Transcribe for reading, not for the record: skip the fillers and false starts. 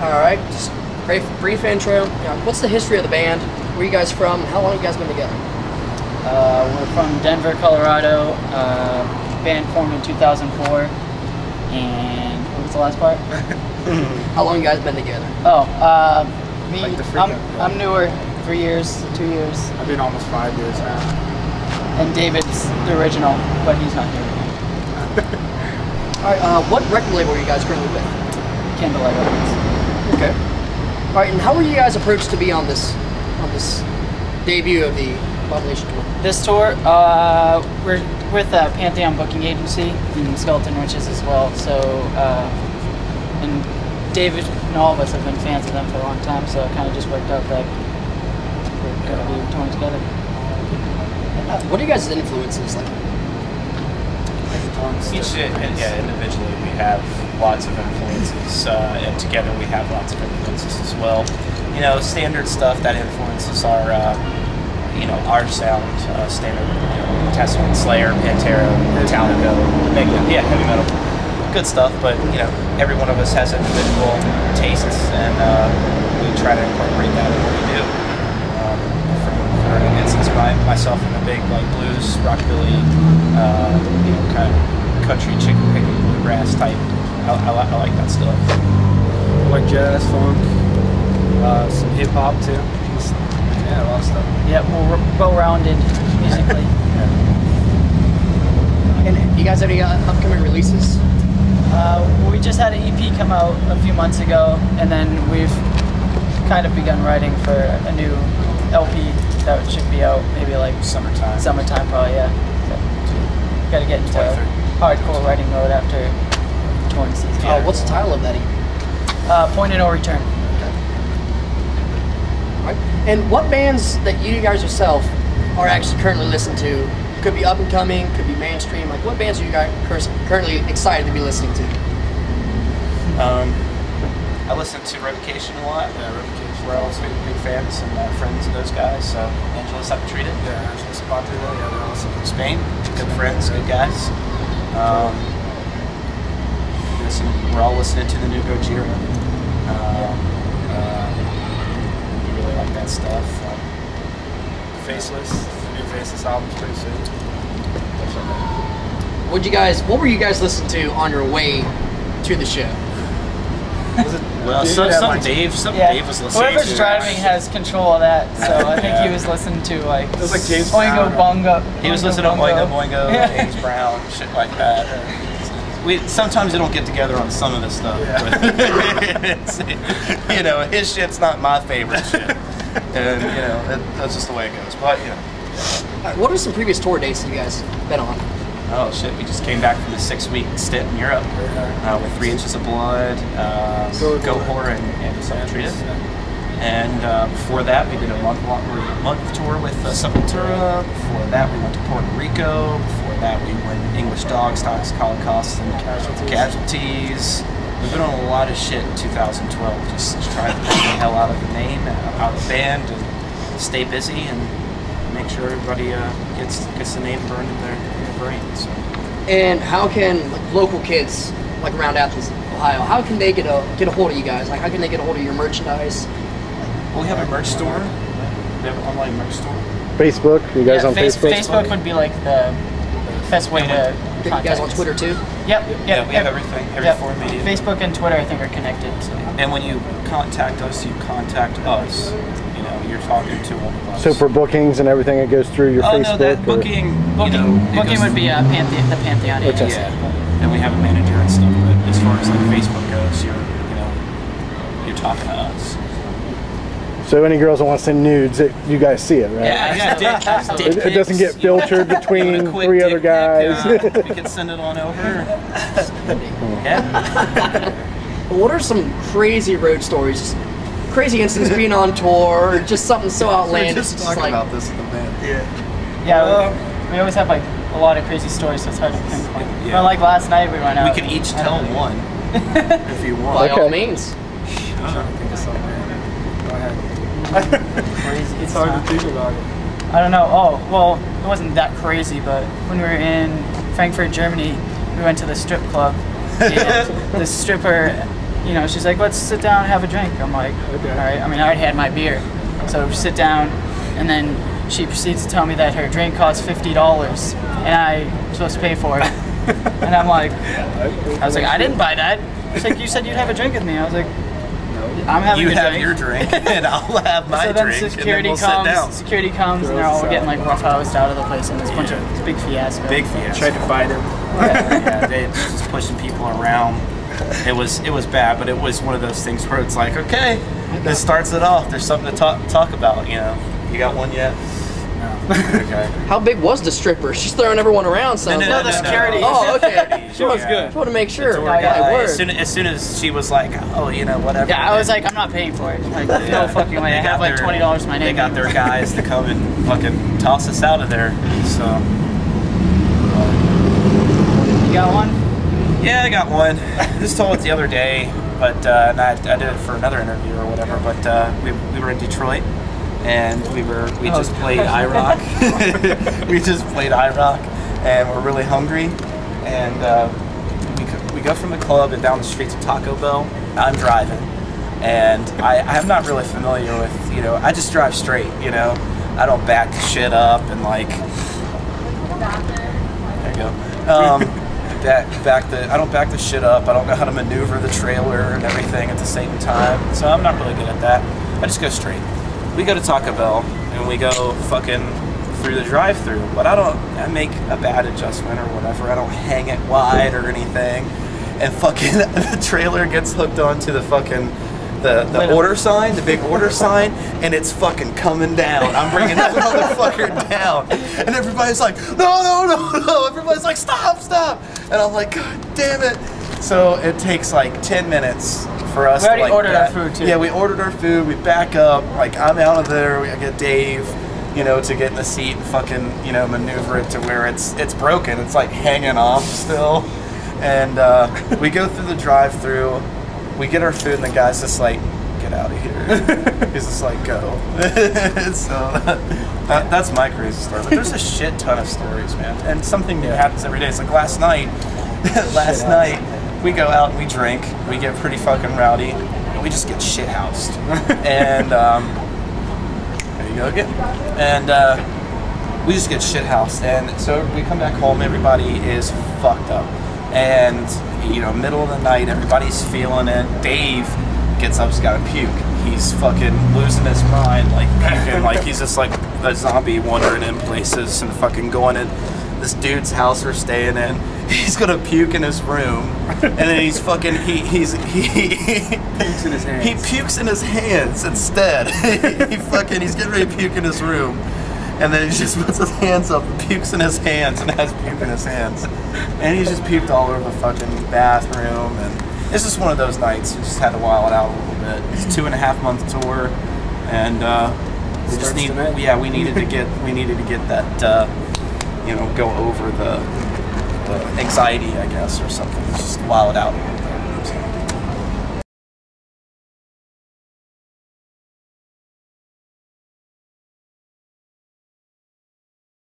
Alright, just brief intro. What's the history of the band? Where are you guys from? How long have you guys been together? We're from Denver, Colorado. Band formed in 2004. And what was the last part? How long have you guys been together? Oh, me, Like I'm newer, 3 years, 2 years. I've been almost 5 years now. And David's the original, but he's not here. Alright, what record label are you guys currently with? Candlelight Records. Okay. Alright, and how were you guys approached to be on this debut of the Abomination Tour? This tour, we're with a Pantheon booking agency and Skeletonwitch as well. So, and David and all of us have been fans of them for a long time, so it kind of just worked out that we're going to be touring together. What are you guys' influences like? Individually we have lots of influences, and together we have lots of influences as well. You know, standard stuff that influences our, our sound, standard, Testament, Slayer, Pantera, Metallica, heavy metal, good stuff. But every one of us has individual tastes, and we try to incorporate that in what we do. For instance, myself, I'm a big blues, rockabilly, kind of country, chicken picking, bluegrass type. I like that stuff. I like jazz, funk, some hip hop too. A lot of stuff. Yeah, we're well-rounded musically. And you guys have any upcoming releases? We just had an EP come out a few months ago, and then we've kind of begun writing for a new LP that should be out maybe like Summertime. Summertime, probably, yeah. So, got to get into hardcore writing mode after touring season. What's the title of that EP? Point of No Return. Right. And what bands that you guys yourself are actually currently listening to? Could be up and coming, could be mainstream. Like, what bands are you guys currently excited to be listening to? I listen to Revocation a lot. Yeah, Revocation. We're also big fans and friends of those guys. So Angeles Treated. Yeah, Angeles Treated. Yeah, they're awesome. Spain, good friends, good guys. We're all listening to the new Gojira. We really like that stuff. Faceless, the new Faceless album's pretty sick. What were you guys listening to on your way to the show? Well, Dave was listening. Whoever's driving has control of that, so I think he was listening to like. It was like James Oingo Brown. Bongo. He was listening to Oingo Boingo, James Brown, shit like that. Sometimes we don't get together on some of this stuff, but his shit's not my favorite shit, and that's just the way it goes. But What are some previous tour dates that you guys been on? Oh shit, we just came back from the 6-week stint in Europe with 3 Inches of Blood, Go Horror, and Treated. And before that, we did a month tour with Sepultura. Before that, we went to Puerto Rico. Before that, we went English Dogs, Toxic Holocaust, and Casualties. We've been on a lot of shit in 2012. Just try to get the hell out of the name, out of the band, and stay busy, and make sure everybody gets the name burned in their brains. So. And how can local kids around Athens, Ohio, how can they get a hold of you guys? Like, how can they get a hold of your merchandise? Well, we have a merch store. We have an online merch store. Facebook? You guys on Facebook? Facebook would be like the best way to contact you guys on us. Twitter too? Yep. Yeah, we have everything. Every form of media. Facebook and Twitter, I think, are connected. So. And when you contact us, you contact us. You're talking to one of us. So for bookings and everything, it goes through your Facebook? No, that booking would be the Pantheon agency. Yeah. And we have a manager and stuff. But as far as Facebook goes, you're talking to us. So any girls that want to send nudes, you guys see it, right? Yeah, it doesn't get filtered between 3 other guys. We can send it on over. Yeah. What are some crazy road stories? Crazy incidents being on tour, or just something so outlandish. Just talking about this in the band. Yeah, we always have a lot of crazy stories, so it's hard to pinpoint. Yeah. But last night we went out. We could each tell one if you want. By all means. I'm trying to think of something. Go ahead. Crazy. It's hard to think about it. I don't know. Oh, well, it wasn't that crazy, but when we were in Frankfurt, Germany, we went to the strip club, and the stripper you know, she's like, let's sit down and have a drink. I'm like, Okay. all right. I mean, I already had my beer. So we sit down, and then she proceeds to tell me that her drink costs $50, and I'm supposed to pay for it. And I'm like, I was like, I didn't buy that. It's like, you said you'd have a drink with me. I was like, I'm having You a have drink. your drink, and I'll have my So then drink, security and then we'll sit down. comes, security comes, and they're all getting like roughhoused out of the place, and it's a bunch of it's a big fiasco. Big fiasco. Tried to fight him. Yeah, they just pushing people around. It was bad, but it was one of those things where it's like, okay, this starts it off. There's something to talk about. You know, you got one yet? Okay. How big was the stripper? She's throwing everyone around. Sounds No, like. the security. Oh, okay. She was good. Just want to make sure. Tour My guy, word. as soon as she was like, oh, you know, whatever. Yeah, I was like, I'm not paying for it. Like, no fucking way. I have like $20 to my name. They got their guys to come and fucking toss us out of there. So. You got one? Yeah, I got one. Just told it the other day, but and I did it for another interview or whatever. But we were in Detroit, and we just played IROC. We just played IROC, and we're really hungry, and we go from the club and down the street to Taco Bell. I'm driving, and I'm not really familiar with, you know, I just drive straight, you know. I don't back shit up and like. There you go. I don't back the shit up. I don't know how to maneuver the trailer and everything at the same time. So I'm not really good at that. I just go straight. We go to Taco Bell and we go fucking through the drive-thru, but I make a bad adjustment or whatever. I don't hang it wide or anything. And fucking the trailer gets hooked onto the fucking the order sign, the big order sign, and it's fucking coming down. I'm bringing that motherfucker down. And everybody's like, no. Everybody's like, stop. And I'm like, God damn it. So it takes like 10 minutes for us We already to like ordered our food too. Yeah, we ordered our food, we back up, like I'm out of there, I get Dave, you know, to get in the seat and fucking, you know, maneuver it to where it's broken. It's like hanging off still. And we go through the drive-thru. We get our food and the guy's just like, get out of here. He's just like, go. So that's my crazy story. But there's a shit ton of stories, man. And something new happens every day. It's like last night, we go out and we drink. We get pretty fucking rowdy. And we just get shit housed. And there you go again. And we just get shit housed. And so we come back home, everybody is fucked up. And, you know, middle of the night, everybody's feeling it. Dave gets up, he's got to puke. He's fucking losing his mind, like puking, like he's just like a zombie wandering in places and fucking going in this dude's house we're staying in. He's gonna puke in his room, and then he's fucking he pukes in his hands. He pukes in his hands instead. He's getting ready to puke in his room. And then he just puts his hands up and pukes in his hands and has puke in his hands. And he just puked all over the fucking bathroom. And it's just one of those nights. We just had to wild it out a little bit. It's a 2.5-month tour. And we just need, we needed to get that, you know, go over the anxiety, I guess, or something. Just wild it out a little bit.